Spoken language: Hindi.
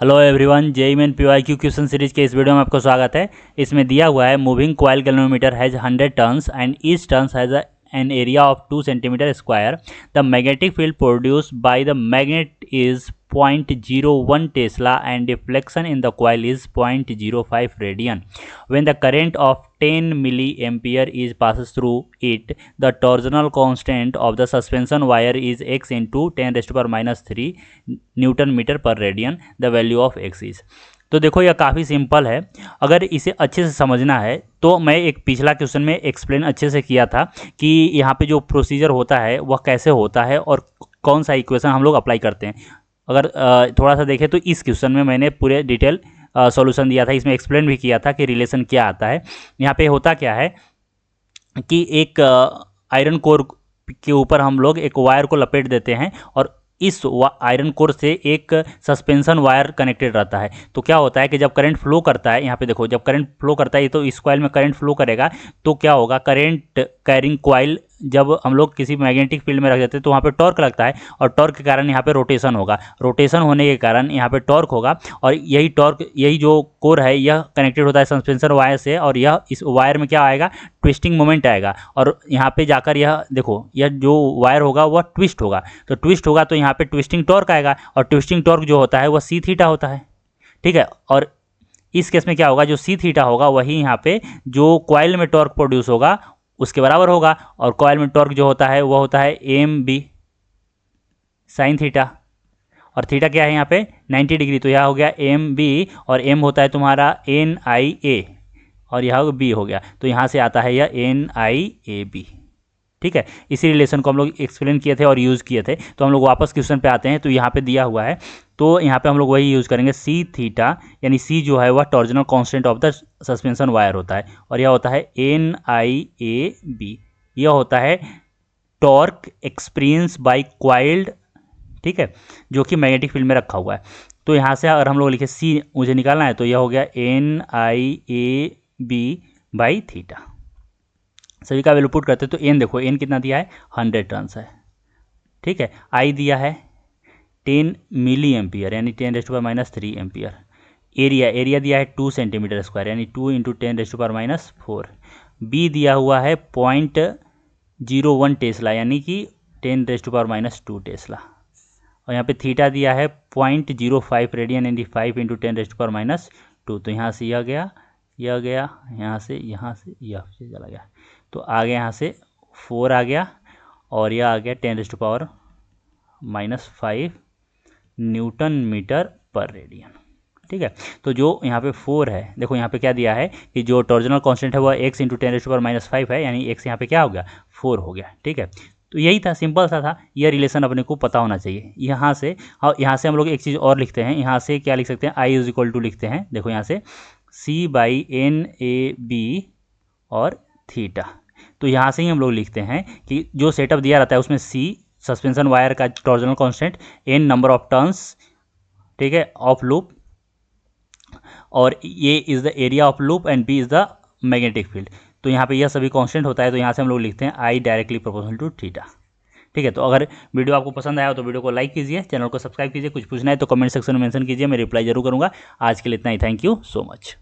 Hello everyone, JEE main PYQ question series के इस वीडियो में आपको स्वागत है। इसमें दिया हुआ है moving coil galvanometer has 100 turns and each turns has an area of 2 centimeter square. The magnetic field produced by the magnet is 0.01 Tesla and deflection in the coil is 0.05 radian. When the current of 10 milliampere is passes through it, the torsional constant of the suspension wire is x into 10 raised to power minus 3 Newton meter per radian. The value of x is. तो देखो यह काफ़ी सिंपल है। अगर इसे अच्छे से समझना है तो मैं एक पिछला क्वेश्चन में एक्सप्लेन अच्छे से किया था कि यहाँ पे जो प्रोसीजर होता है वह कैसे होता है और कौन सा इक्वेशन हम लोग अप्लाई करते हैं। अगर थोड़ा सा देखें तो इस क्वेश्चन में मैंने पूरे डिटेल सॉल्यूशन दिया था, इसमें एक्सप्लेन भी किया था कि रिलेशन क्या आता है। यहाँ पे होता क्या है कि एक आयरन कोर के ऊपर हम लोग एक वायर को लपेट देते हैं और इस आयरन कोर से एक सस्पेंशन वायर कनेक्टेड रहता है। तो क्या होता है कि जब करंट फ्लो करता है, यहाँ पे देखो जब करंट फ्लो करता है तो इस कॉइल में करंट फ्लो करेगा तो क्या होगा, करंट कैरिंग कॉइल जब हम लोग किसी मैग्नेटिक फील्ड में रख देते हैं तो वहाँ पे टॉर्क लगता है और टॉर्क के कारण यहाँ पे रोटेशन होगा। रोटेशन होने के कारण यहाँ पे टॉर्क होगा और यही टॉर्क, यही जो कोर है यह कनेक्टेड होता है सस्पेंशन वायर से और यह इस वायर में क्या आएगा, ट्विस्टिंग मोमेंट आएगा और यहाँ पे जाकर यह देखो यह जो वायर होगा वह ट्विस्ट होगा। तो ट्विस्ट होगा तो यहाँ पे ट्विस्टिंग टॉर्क आएगा और ट्विस्टिंग टॉर्क जो होता है वह सी थीटा होता है। ठीक है, और इस केस में क्या होगा, जो सी थीटा होगा वही यहाँ पे जो कॉइल में टॉर्क प्रोड्यूस होगा उसके बराबर होगा और कॉइल में टॉर्क जो होता है वह होता है एम बी साइन थीटा और थीटा क्या है यहाँ पे 90 डिग्री। तो यह हो गया एम बी और एम होता है तुम्हारा एन आई ए और यह बी हो गया, तो यहाँ से आता है यह एन आई ए बी। ठीक है, इसी रिलेशन को हम लोग एक्सप्लेन किए थे और यूज़ किए थे। तो हम लोग वापस क्वेश्चन पे आते हैं। तो यहाँ पे दिया हुआ है तो यहाँ पे हम लोग वही यूज़ करेंगे सी थीटा, यानी सी जो है वह torsional constant of the suspension wire होता है और यह होता है एन आई ए बी। यह होता है टॉर्क एक्सपीरियंस बाई क्वाइल्ड, ठीक है, जो कि मैग्नेटिक फील्ड में रखा हुआ है। तो यहाँ से अगर हम लोग लिखे सी मुझे निकालना है तो यह हो गया N I A B by theta. सभी का वैल्यू पुट करते हैं तो एन देखो एन कितना दिया है 100 टर्न्स है। ठीक है, आई दिया है 10 मिली एम्पियर यानी 10 raise to power minus 3 ampere. Area दिया है 2 सेंटीमीटर स्क्वायर यानी 2 into 10 raise to power minus 4। B दिया हुआ है 0.01 टेस्ला यानी कि 10 raise to power minus 2 tesla और यहाँ पे थीटा दिया है 0.05 रेडियन यानी 5 into 10 raise to power minus 2। तो यहाँ से यह गया यहाँ से यह चला गया तो आ गया यहाँ से 4 आ गया और यह आ गया 10 raise to power minus 5 newton metre per radian. ठीक है, तो जो यहाँ पे 4 है, देखो यहाँ पे क्या दिया है कि जो टॉर्जनल कांस्टेंट है वह x into 10 raise to power minus 5 है यानी x यहाँ पे क्या हो गया 4 हो गया। ठीक है, तो यही था, सिंपल सा था। यह रिलेशन अपने को पता होना चाहिए। यहाँ से हम लोग एक चीज़ और लिखते हैं। यहाँ से क्या लिख सकते हैं, आई इज इक्वल टू लिखते हैं। देखो यहाँ से सी बाई एन ए बी और थीटा। तो यहाँ से ही हम लोग लिखते हैं कि जो सेटअप दिया रहता है उसमें सी सस्पेंशन वायर का torsional constant, N number of turns, ठीक है, ऑफ लूप और A is the area of loop and B is the magnetic field. तो यहाँ पे यह सभी कांस्टेंट होता है तो यहाँ से हम लोग लिखते हैं I directly proportional to theta. ठीक है, तो अगर वीडियो आपको पसंद आया हो तो वीडियो को लाइक कीजिए, चैनल को सब्सक्राइब कीजिए। कुछ पूछना है तो कमेंट सेक्शन में मेंशन कीजिए, मैं रिप्लाई जरूर करूँगा। आज के लिए इतना ही, थैंक यू सो मच।